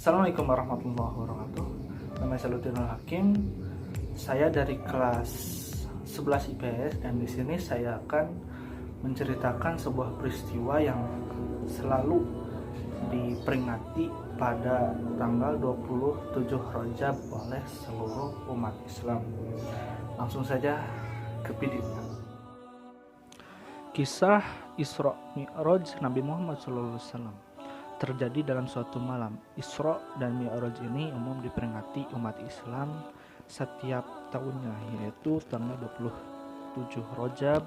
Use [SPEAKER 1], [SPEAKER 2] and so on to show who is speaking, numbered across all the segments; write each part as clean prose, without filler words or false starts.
[SPEAKER 1] Assalamualaikum warahmatullahi wabarakatuh. Nama saya Lutfinul Hakim. Saya dari kelas 11 IPS dan di sini saya akan menceritakan sebuah peristiwa yang selalu diperingati pada tanggal 27 Rajab oleh seluruh umat Islam. Langsung saja ke videonya. Kisah Isra Mi'raj Nabi Muhammad SAW terjadi dalam suatu malam. Isra dan Mi'raj ini umum diperingati umat Islam setiap tahunnya, yaitu tanggal 27 Rajab,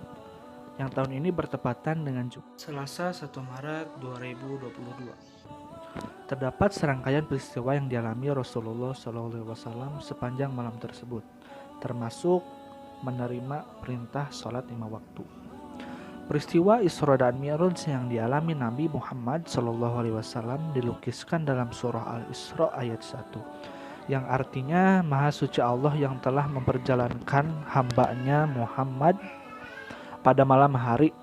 [SPEAKER 1] yang tahun ini bertepatan dengan Selasa 1 Maret 2022. Terdapat serangkaian peristiwa yang dialami Rasulullah SAW sepanjang malam tersebut, termasuk menerima perintah sholat 5 waktu. Peristiwa Isra dan Mi'raj yang dialami Nabi Muhammad SAW dilukiskan dalam surah Al-Isra ayat 1, yang artinya Maha Suci Allah yang telah memperjalankan hambanya Muhammad pada malam hari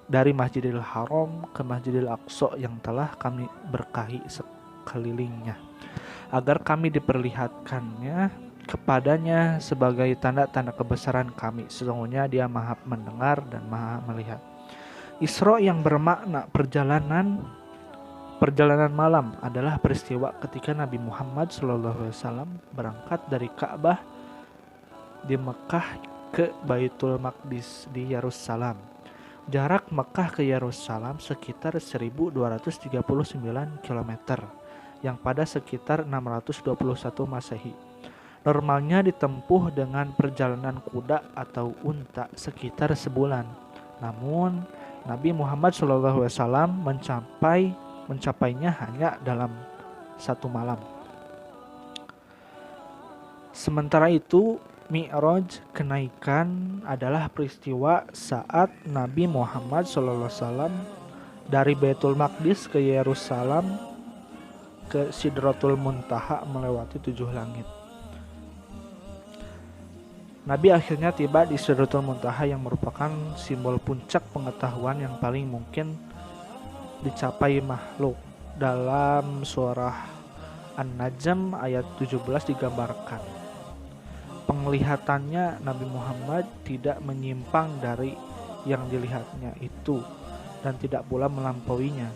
[SPEAKER 1] dari Masjidil Haram ke Masjidil Aqsa yang telah kami berkahi sekelilingnya, agar kami diperlihatkannya kepadanya sebagai tanda-tanda kebesaran kami. Sesungguhnya Dia Maha mendengar dan Maha melihat. Isra yang bermakna perjalanan malam adalah peristiwa ketika Nabi Muhammad SAW berangkat dari Ka'bah di Mekah ke Baitul Maqdis di Yerusalem. Jarak Mekah ke Yerusalem sekitar 1239 km yang pada sekitar 621 Masehi. Normalnya ditempuh dengan perjalanan kuda atau unta sekitar sebulan. Namun Nabi Muhammad SAW mencapainya hanya dalam satu malam. Sementara itu, Mi'raj, kenaikan, adalah peristiwa saat Nabi Muhammad SAW dari Baitul Maqdis ke Yerusalem ke Sidratul Muntaha melewati 7 langit. Nabi akhirnya tiba di Sidratul Muntaha yang merupakan simbol puncak pengetahuan yang paling mungkin dicapai makhluk. Dalam surah An-Najm ayat 17 digambarkan, penglihatannya Nabi Muhammad tidak menyimpang dari yang dilihatnya itu dan tidak pula melampauinya.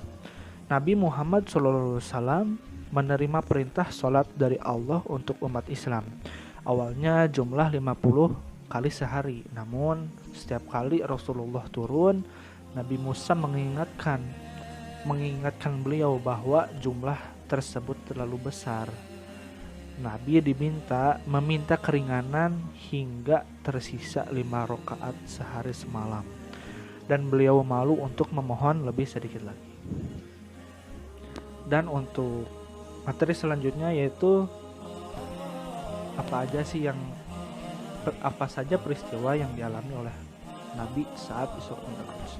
[SPEAKER 1] Nabi Muhammad SAW menerima perintah sholat dari Allah untuk umat Islam. Awalnya jumlah 50 kali sehari, namun setiap kali Rasulullah turun, Nabi Musa mengingatkan beliau bahwa jumlah tersebut terlalu besar. Nabi meminta keringanan hingga tersisa 5 rakaat sehari semalam, dan beliau malu untuk memohon lebih sedikit lagi. Dan untuk materi selanjutnya yaitu apa saja peristiwa yang dialami oleh Nabi saat Isra Mi'raj.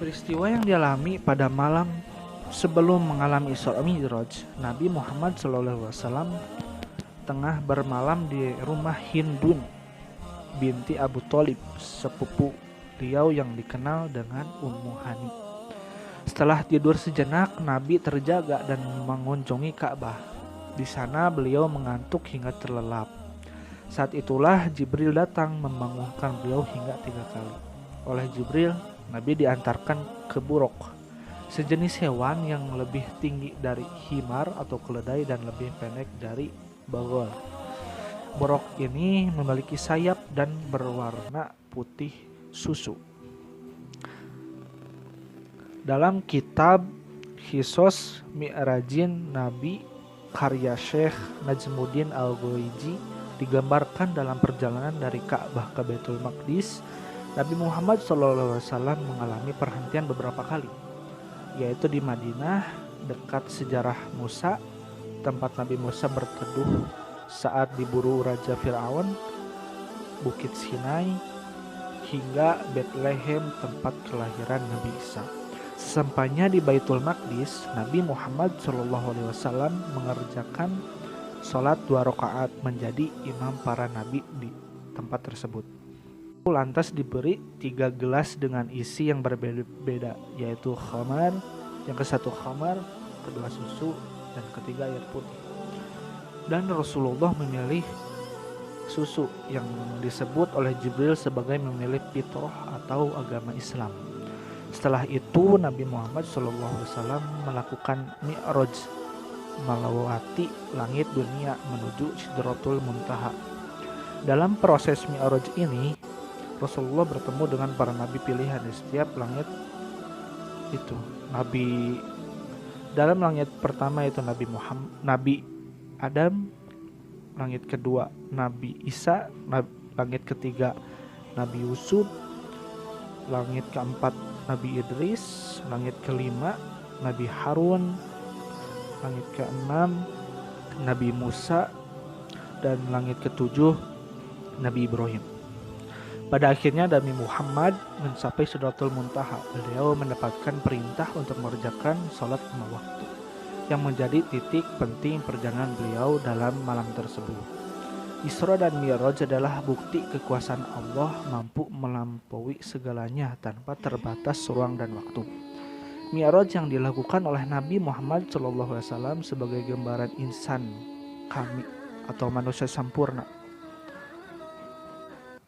[SPEAKER 1] Peristiwa yang dialami pada malam sebelum mengalami Isra Mi'raj, Nabi Muhammad SAW tengah bermalam di rumah Hindun binti Abu Thalib, sepupu beliau yang dikenal dengan Ummu Hani. Setelah tidur sejenak, Nabi terjaga dan mengunjungi Ka'bah. Di sana beliau mengantuk hingga terlelap. Saat itulah Jibril datang membangunkan beliau hingga 3 kali. Oleh Jibril, Nabi diantarkan ke buruk, sejenis hewan yang lebih tinggi dari himar atau keledai dan lebih pendek dari bagol. Buruk ini memiliki sayap dan berwarna putih susu. Dalam kitab Qisas Mi'rajin Nabi karya Syekh Najmuddin Al-Ghawaiji digambarkan dalam perjalanan dari Ka'bah ke Baitul Maqdis, Nabi Muhammad SAW mengalami perhentian beberapa kali, yaitu di Madinah dekat sejarah Musa, tempat Nabi Musa berteduh saat diburu Raja Fir'aun, Bukit Sinai, hingga Bethlehem tempat kelahiran Nabi Isa. Sesampainya di Baitul Maqdis, Nabi Muhammad SAW mengerjakan sholat 2 rakaat menjadi imam para nabi di tempat tersebut. Lantas diberi 3 gelas dengan isi yang berbeda, yaitu khamar, yang ke satu khamar, kedua susu, dan ketiga air putih. Dan Rasulullah memilih susu yang disebut oleh Jibril sebagai memilih fitrah atau agama Islam. Setelah itu Nabi Muhammad SAW melakukan Mi'raj, melewati langit dunia menuju Sidratul Muntaha. Dalam proses Mi'raj ini, Rasulullah bertemu dengan para nabi pilihan di setiap langit itu. Dalam langit pertama itu Nabi Adam, langit kedua Nabi Isa, langit ketiga Nabi Yusuf, langit keempat Nabi Idris, langit kelima Nabi Harun, langit keenam Nabi Musa, dan langit ketujuh Nabi Ibrahim. Pada akhirnya Nabi Muhammad mencapai Sidratul Muntaha. Beliau mendapatkan perintah untuk mengerjakan sholat 5 waktu, yang menjadi titik penting perjalanan beliau dalam malam tersebut. Isra dan Mi'raj adalah bukti kekuasaan Allah mampu melampaui segalanya tanpa terbatas ruang dan waktu. Mi'raj yang dilakukan oleh Nabi Muhammad SAW sebagai gambaran insan kami atau manusia sempurna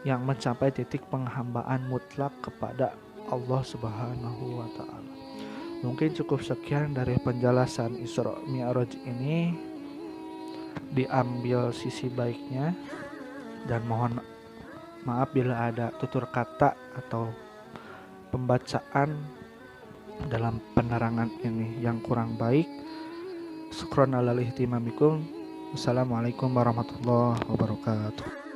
[SPEAKER 1] yang mencapai titik penghambaan mutlak kepada Allah Subhanahu wa Ta'ala. Mungkin cukup sekian dari penjelasan Isra Mi'raj ini. Diambil sisi baiknya, dan mohon maaf bila ada tutur kata atau pembacaan dalam penerangan ini yang kurang baik. Syukron ala ihtimamikum. Wassalamualaikum warahmatullahi wabarakatuh.